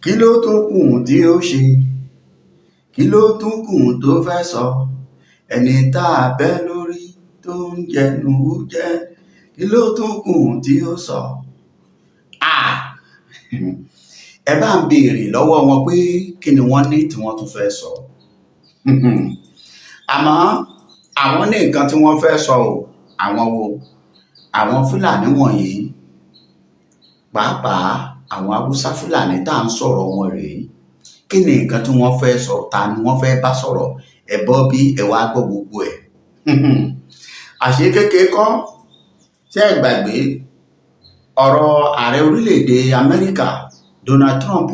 Kí ló tún kù tí ó ṣe? Kí ló tún kù tó fẹ́ sọ? Ẹni tá a bẹ́ lórí tó ń jẹnu wújẹ́. Kí ló tún kù tí ó sọ? Ẹ bá ń béèrè lọ́wọ́ wọn pé kí ni wọ́n ní tí wọ́n tún fẹ́ sọ. Àmọ́ àwọn ní nǹkan tí wọ́n fẹ́ sọ o. Àwọn wo? Àwọn Fúlàní wọ̀nyí, pàápàá àwọn Haúsá Fúlàní tá à ń sọ̀rọ̀ wọn rèé. Kí ni nǹkan tí wọ́n fẹ́ sọ? Ta ni wọ́n fẹ́ bá sọ̀rọ̀? Ẹ bọ́ bí ẹ wá gbọ́ gbogbo ẹ̀. Àṣé kékeré kọ́. Ṣé ẹ gbàgbé ọ̀rọ̀ ààrẹ orílẹ̀-èdè Amẹ́ríkà Donald Trump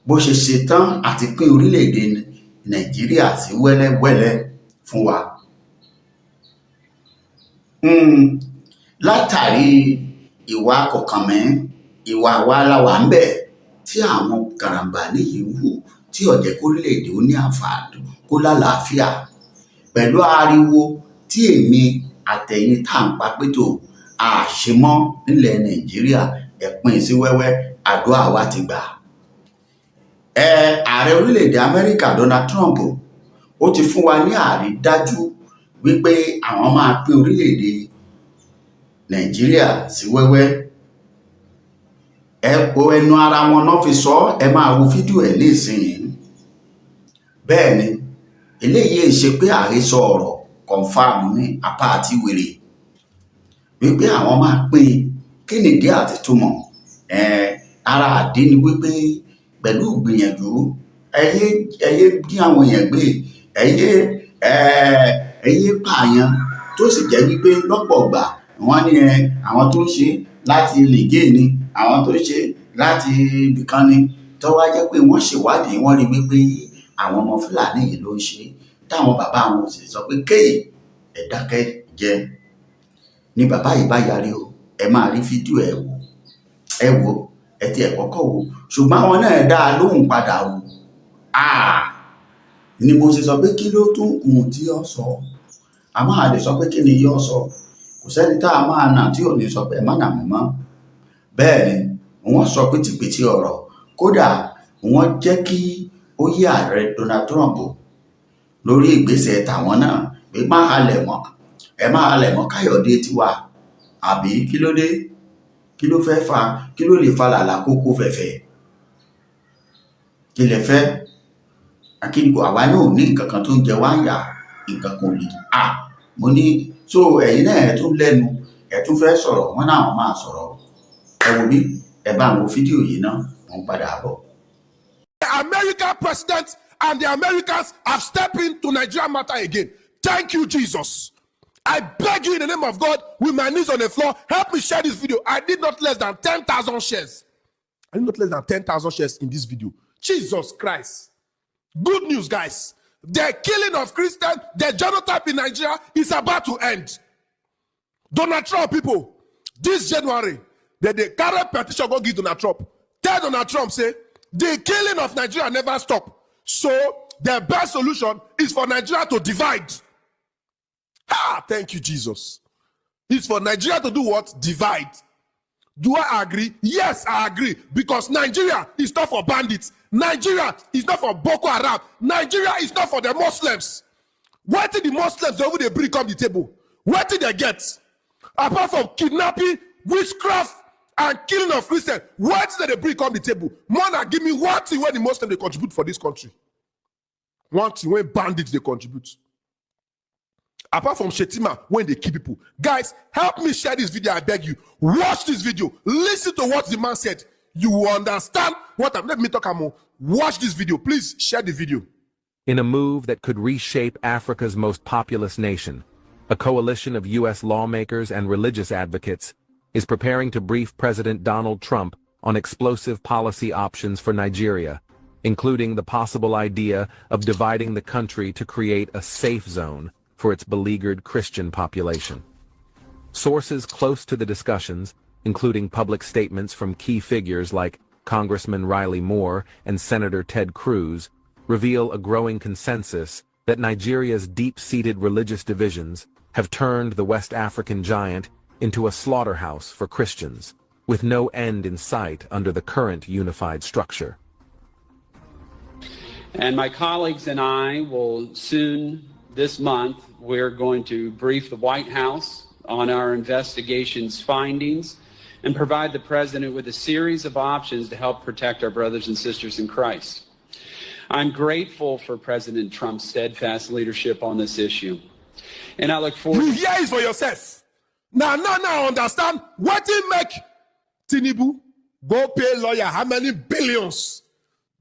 bó ṣe ṣetán àti pín orílẹ̀-èdè Nàìjíríà sí wẹ́lẹ́wẹ́lẹ́ fún wa. Látàrí ìwà kọ̀kànmí, ìwà wàláwà ń bẹ̀ tí àwọn karambání yìí ń hù tí ó jẹ́ kórílẹ̀-èdè ó ní àǹfààní kó lálàáfíà, pẹ̀lú ariwo tí èmi àtẹ̀yin tá à ń papétò àṣemọ́ nílẹ̀ Nàìjíríà, ẹ̀pin sí wẹ́wẹ́, àdúrà wa ti gbà. Ààrẹ orílẹ̀-èdè Amẹ́ríkà Donald Trump ó ti fún wa ní àrídájú wípé àwọn máa pín orílẹ̀-èdè Nàìjíríà sí wẹ́wẹ́. Ẹnu ara wọn náà fi sọ, ẹ máa wo fídíò ẹ̀ nísìnyí. Bẹ́ẹ̀ ni, eléyìí ṣe pé àhesọ ọ̀rọ̀ kọ̀ǹfàmù ní apá àti wèrè wípé àwọn máa pín kí nìdí àti túmọ̀. Ara àdé ni wípé pẹ̀lú ìgbìyànjú ẹyẹ bí àwọn èèyàn gbé, ẹyẹ pààyàn tó sì jẹ́ wípé lọ́pọ̀ ọgbà wọ́n ní àwọn tó ń ṣe láti Niger ni, àwọn tó ń ṣe láti ibìkan ni, tó wá jẹ́ pé wọ́n ṣèwádìí wọ́n rí wípé àwọn ọmọ Fúlàní yìí ló ń ṣe, táwọn bàbá wọn sì sọ pé kéè ẹ dákẹ́ jẹ́. Ni bàbá yìí bá yarí o. Ẹ máa rí fídíò ẹ wò, ẹ ti ẹ̀ kọ́kọ́ wò, ṣùgbọ́n àwọn náà dá a lóhùn padà o. Ni mo ṣe sọ pé kí ló tún kù tí ó sọ? A máa lè sọ pé kí ni yóò sọ? Kò sẹ́ni tá a máa nà tí ò ní sọ pé ẹ má nà mí mọ́. Bẹ́ẹ̀ ni wọ́n sọ pìtìpìtì ọ̀rọ̀, kódà wọ́n jẹ́ kí ó yé ààrẹ Donald Trump lórí ìgbésẹ̀ tàwọn náà pé má halẹ̀ mọ́, ẹ má halẹ̀ mọ́ Káyọ̀dé tiwa, àbí kí ló dé? Kí ló fẹ́ fa? Kí ló lè fa làlà kókó fẹ̀fẹ̀? Kí lẹ fẹ́? Akínigbò àwa náà ò ní nǹkan kan tó ń jẹ wá ń yà, nǹkan kan ò lè. Mo ní so ẹ̀yin náà ẹ̀ tún lẹ́nu, ẹ̀ tún fẹ́ sọ̀rọ̀, wọ́n náà wọ́n máa sọ̀rọ̀. Ẹ wo bí ẹ bá wo fídíò yìí náà, wọ́n padà bọ̀. The American president and the Americans have stepped into Nigeria matter again. Thank you, Jesus. I beg you in the name of God, with my knees on the floor, help me share this video. I did not less than 10,000 shares. I did not less than 10,000 shares in this video. Jesus Christ. Good news, guys. The killing of Christians, the genotype in Nigeria is about to end. Donald Trump, people, this January, the current petition go give Donald Trump. Tell Donald Trump, say, the killing of Nigeria never stop. So, the best solution is for Nigeria to divide. Thank you, Jesus. It's for Nigeria to do what? Divide. Do I agree? Yes, I agree. Because Nigeria is not for bandits. Nigeria is not for Boko Haram. Nigeria is not for the Muslims. What did the Muslims over the bring come the table? What did they get? Apart from kidnapping, witchcraft, and killing of Christians, what did they bring come the table? More than give me one thing when the Muslims they contribute for this country. One thing when bandits they contribute. Apart from Shetima, when they kill people. Guys, help me share this video, I beg you. Watch this video. Listen to what the man said. You will understand what I'm... Let me talk more. Watch this video. Please share the video. In a move that could reshape Africa's most populous nation, a coalition of U.S. lawmakers and religious advocates is preparing to brief President Donald Trump on explosive policy options for Nigeria, including the possible idea of dividing the country to create a safe zone for its beleaguered Christian population. Sources close to the discussions, including public statements from key figures like Congressman Riley Moore and Senator Ted Cruz, reveal a growing consensus that Nigeria's deep-seated religious divisions have turned the West African giant into a slaughterhouse for Christians. with no end in sight under the current unified structure. And my colleagues and I will soon, this month, we're going to brief the White House on our investigation's findings and provide the President with a series of options to help protect our brothers and sisters in Christ. I'm grateful for President Trump's steadfast leadership on this issue. And I look forward... You hear it for yourself. Now, understand what it make Tinubu go pay lawyer how many billions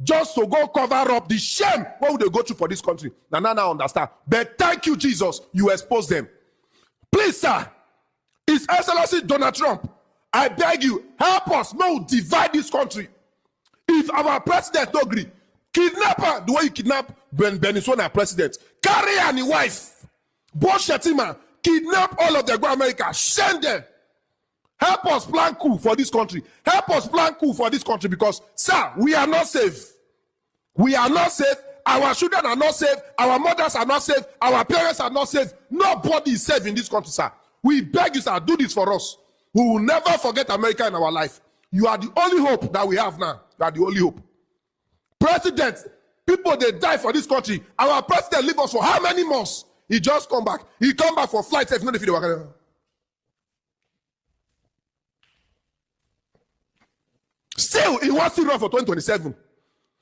just to go cover up the shame what would they go through for this country. Now understand. But thank you, Jesus, you expose them. Please, sir, His Excellency Donald Trump, I beg you, help us no divide this country. If our president don't agree, kidnapper, the way you kidnap Venezuela president, carry and his wife, Bush Shetima, kidnap all of them, go America, send them. Help us plan coup for this country. Help us plan coup for this country because, sir, we are not safe. We are not safe. Our children are not safe. Our mothers are not safe. Our parents are not safe. Nobody is safe in this country, sir. We beg you, sir, do this for us. We will never forget America in our life. You are the only hope that we have now. You are the only hope. President, people, they die for this country. Our president leave us for how many months? He just come back. He come back for flight safe. Not if you still, he wants to run for 2027.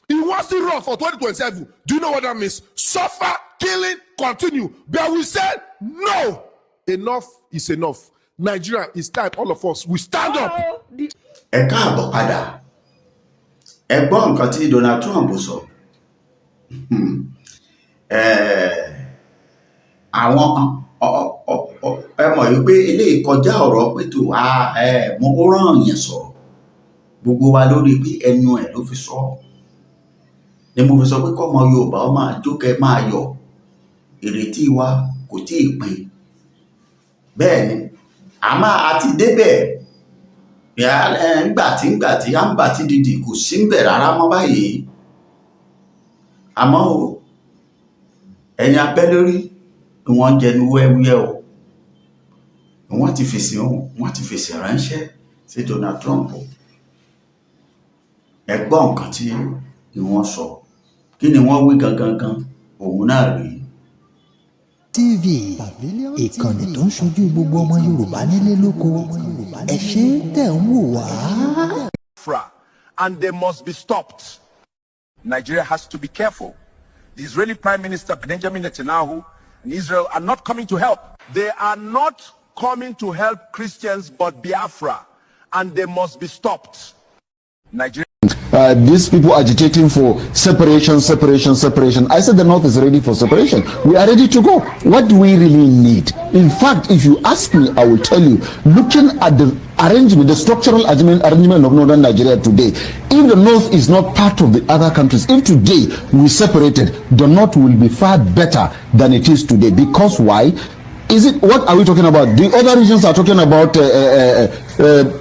He wants to run for 2027. Do you know what that means? Suffer, killing, continue. But we said, no. Enough is enough. Nigeria, it's time all of us, we stand up. Ẹ káàbọ̀ padà. Ẹ gbọ́ nǹkan tí Donald Trump sọ. Àwọn ẹ mọ̀ wípé ilé ìkọjá ọ̀rọ̀ pé tó mo ó rán yẹn sọ̀rọ̀. Gbogbo wa lórí pé ẹnu ẹ̀ ló fi sọ. Ni mo fi sọ pé kọ́mọ Yorùbá ó máa jókè máa yọ̀. Ìrètí wa kò tí ì pin. Bẹ́ẹ̀ ni àmọ́ àti débẹ̀ ńgbàtí àǹbà ti dìdì kò sí ń bẹ̀ rárá mọ́ báyìí. Àmọ́ o ẹni abẹ́ lórí wọ́n jẹnu wẹ́wẹ́ o. Wọ́n ti fèsì ránṣẹ́ sí Donald Trump. Ẹ gbọ́ nǹkan tí wọ́n sọ. Kí ni wọ́n wí gangan òun náà rí. TV ìkànnì tó ń ṣojú gbogbo ọmọ Yorùbá nílé lóko ẹ ṣé tẹ̀ ń wò wá. And they must be stopped. Nigeria has to be careful. The Israeli Prime Minister Benjamin Netanyahu and Israel are not coming to help. They are not coming to help Christians but Biafra, and they must be stopped. Nigeria. These people agitating for separation. I said the North is ready for separation. We are ready to go. What do we really need? In fact, if you ask me, I will tell you, looking at the arrangement, the structural arrangement of Northern Nigeria today, if the North is not part of the other countries, if today we separated, the North will be far better than it is today. Because why? What are we talking about? The other regions are talking about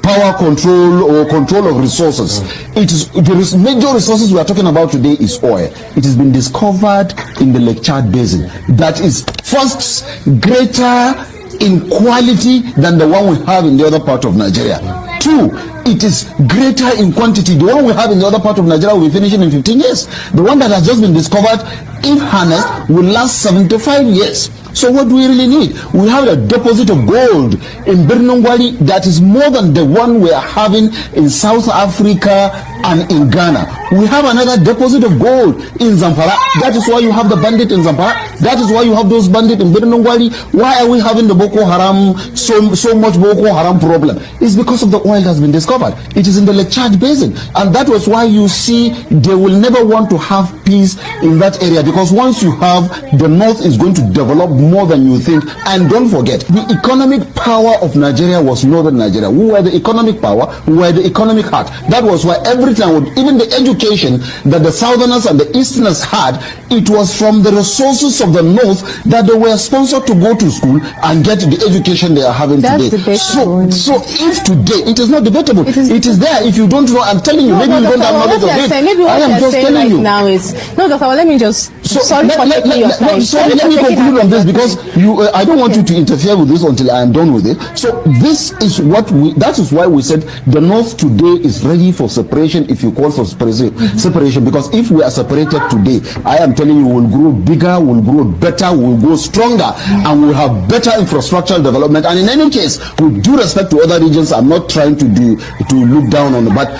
power control or control of resources. The major resources we are talking about today is oil. It has been discovered in the Lake Chad Basin. That is first greater in quality than the one we have in the other part of Nigeria. Two, it is greater in quantity. The one we have in the other part of Nigeria will be finishing in 15 years. The one that has just been discovered, if harnessed, will last 75 years. So what do we really need? We have a deposit of gold in Birnongwali that is more than the one we are having in South Africa and in Ghana. We have another deposit of gold in Zamfara. That is why you have the bandit in Zamfara. That is why you have those bandits in Birnongwali. Why are we having the Boko Haram, so much Boko Haram problem? It's because of the oil that has been discovered. It is in the Lake Chad Basin. And that was why you see they will never want to have peace in that area, because once you have, the North is going to develop more than you think. And don't forget, the economic power of Nigeria was Northern Nigeria. We were the economic power, we were the economic heart. That was why every time, even the education that the Southerners and the Easterners had, it was from the resources of the North that they were sponsored to go to school and get the education they are having today. So if today, it is not debatable, it is there. If you don't know, I'm telling you, maybe you don't have knowledge of it. I am just telling you. Now is No, Dr. Let me just. Sorry for taking your time. Let me conclude on this because I don't want you to interfere with this until I am done with it. So this is that is why we said the North today is ready for separation if you call for separation, because if we are separated today, I am telling you, we'll grow bigger, we'll grow better, we'll grow stronger, and we'll have better infrastructural development. And in any case, with due respect to other regions, I'm not trying to look down on it, but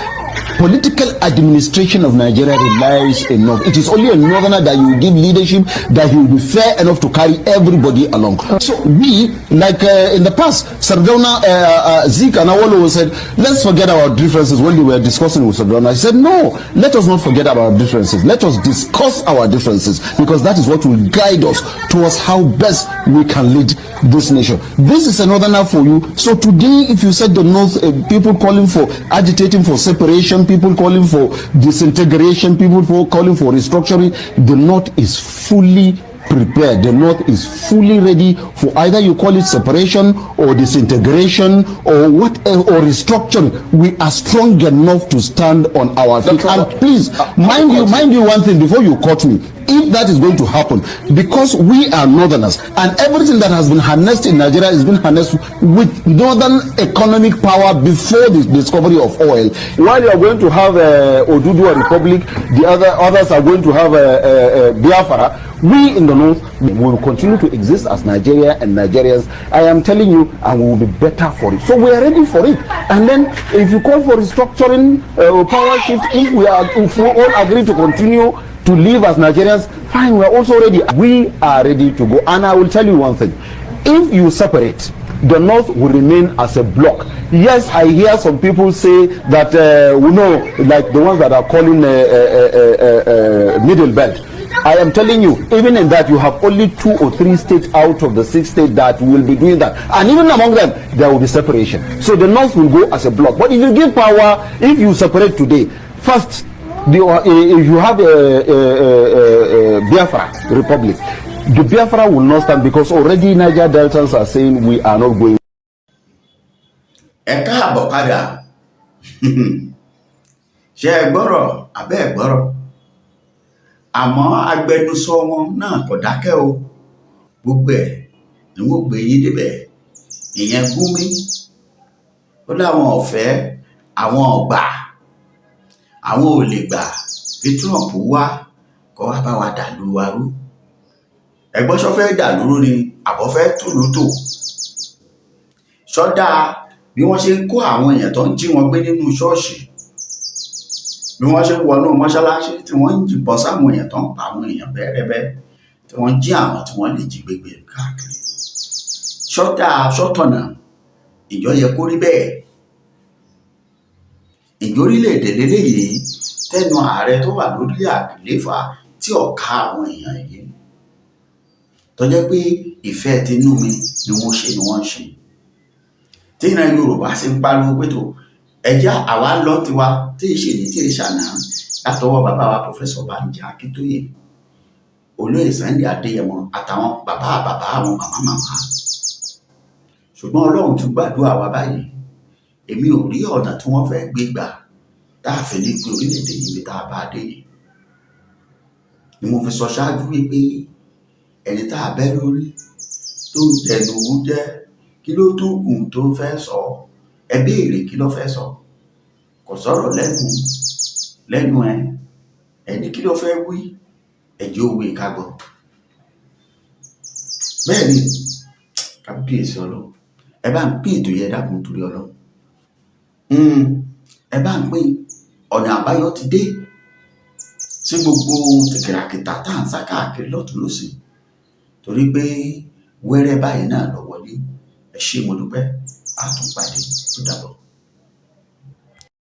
political administration of Nigeria relies enough. It is only a northerner that you give leadership that he will be fair enough to carry everybody along. So we, like in the past, Sardauna, Zeke and Awolo said, let's forget our differences when they were discussing with Sardauna. I said, no, let us not forget about our differences. Let us discuss our differences, because that is what will guide us towards how best we can lead this nation. This is a northerner for you. So today, if you said the North, people calling for, agitating for separation, people calling for disintegration, people calling for restructuring, the North is fully prepared. The North is fully ready for either you call it separation or disintegration or or restructuring. We are strong enough to stand on our feet. And please, mind you one thing before you cut me. If that is going to happen, because we are northerners and everything that has been harnessed in Nigeria has been harnessed with northern economic power before the discovery of oil, while you are going to have Oduduwa Republic, the others are going to have Biafra, we in the North will continue to exist as Nigeria and Nigerians. I am telling you, and we will be better for it. So we are ready for it. And then if you call for restructuring, power shift, if we all agree to continue to live as Nigerians, fine, we are also ready. We are ready to go. And I will tell you one thing. If you separate, the North will remain as a bloc. Yes, I hear some people say that, like the ones that are calling Middle Belt. I am telling you, even in that, you have only 2 or 3 states out of the 6 states that will be doing that. And even among them, there will be separation. So the North will go as a bloc. But if you give power, if you separate today, first, if you have a Biafra Republic, the Biafra will not stand, because already Niger Deltans are saying we are not going. Ẹ káàbọ̀ padà. Ṣé ẹ gbọ́rọ̀ àbẹ́ ẹ gbọ́rọ̀? Àmọ́ agbẹnusọ wọn náà kò dákẹ́ o. Gbogbo ẹ̀ ni wọ́n gbé yín débẹ̀. Ìyẹn Gúnmi. Ó láwọn ọ̀fẹ́, àwọn ọ̀gbà. Àwọn ò lè gbà kí Trump wá kó wá bá wa dàlú wa rú. Ẹgbọ́n ṣọ́ fẹ́ dàlú ni àbọ̀ fẹ́ tùlú tò. Ṣọ́dá bí wọ́n ṣe ń kó àwọn èèyàn tó ń jí wọn gbé nínú ṣọ́ọ̀ṣì, bí wọ́n ṣe ń wọnú mọ́ṣáláṣí tí wọ́n ń yìnbọn sáwọn èèyàn tó ń pa àwọn èèyàn bẹ́ẹ̀rẹ́bẹ́, tí wọ́n jí àwọn tí wọ́n lè jí gbégbé káàkiri. Ṣọ́dá ṣọ́tọ̀nà ìjọ yẹ kó rí bẹ́ẹ̀. Ìjọ orílẹ̀-èdè lélẹ́yìí tẹnu ààrẹ tó wà lórí àlééfà tí ọ̀ka àwọn èèyàn yìí tó jẹ́ pé ìfẹ́ tinú mi ni wọ́n ṣe. Tí ìran Yorùbá sì ń pariwo pé tó ẹjá àwa lọ tiwa tí ìṣe ní tí ìṣànà látọwọ́ bàbá wa Pòfẹ́sọ̀ Bánjí Akíntóyè, olóyè Sunday Adéyẹmọ àtàwọn bàbá àwọn màmá. Ṣùgbọ́n Ọlọ́run tún gbàdúrà wa báyìí. Èmi ò rí ọ̀nà tí wọ́n fẹ́ gbé gbà tá a fi ní pé orílẹ̀-èdè yìí bí tá a bá dé yìí. Ni mo fi sọ ṣáájú wípé ẹni tá a bẹ́ lórí tó ń jẹnu jẹ́ kí ló tó gùn tó fẹ́ sọ, ẹ béèrè kí ló fẹ́ sọ. Kò sọ̀rọ̀ lẹ́nu ẹni kí ló fẹ́ wí, ẹjẹ́ òwe ká gbọ́. Bẹ́ẹ̀ ni kábíyèsí Ọlọ́run, ẹ bá ń pín ètò yẹn dákun torí Ọlọ́run. Ẹ bá ń pín ọ̀nà àbáyọ ti dé sí gbogbo ohun tìkìràkìtà tá à ń sá káàkiri lọ́tún lósì, torí pé wẹ́rẹ́ báyìí náà lọ wọlé. Ẹ ṣé mo dúpẹ́, àtúnpàdé tó dàbọ̀.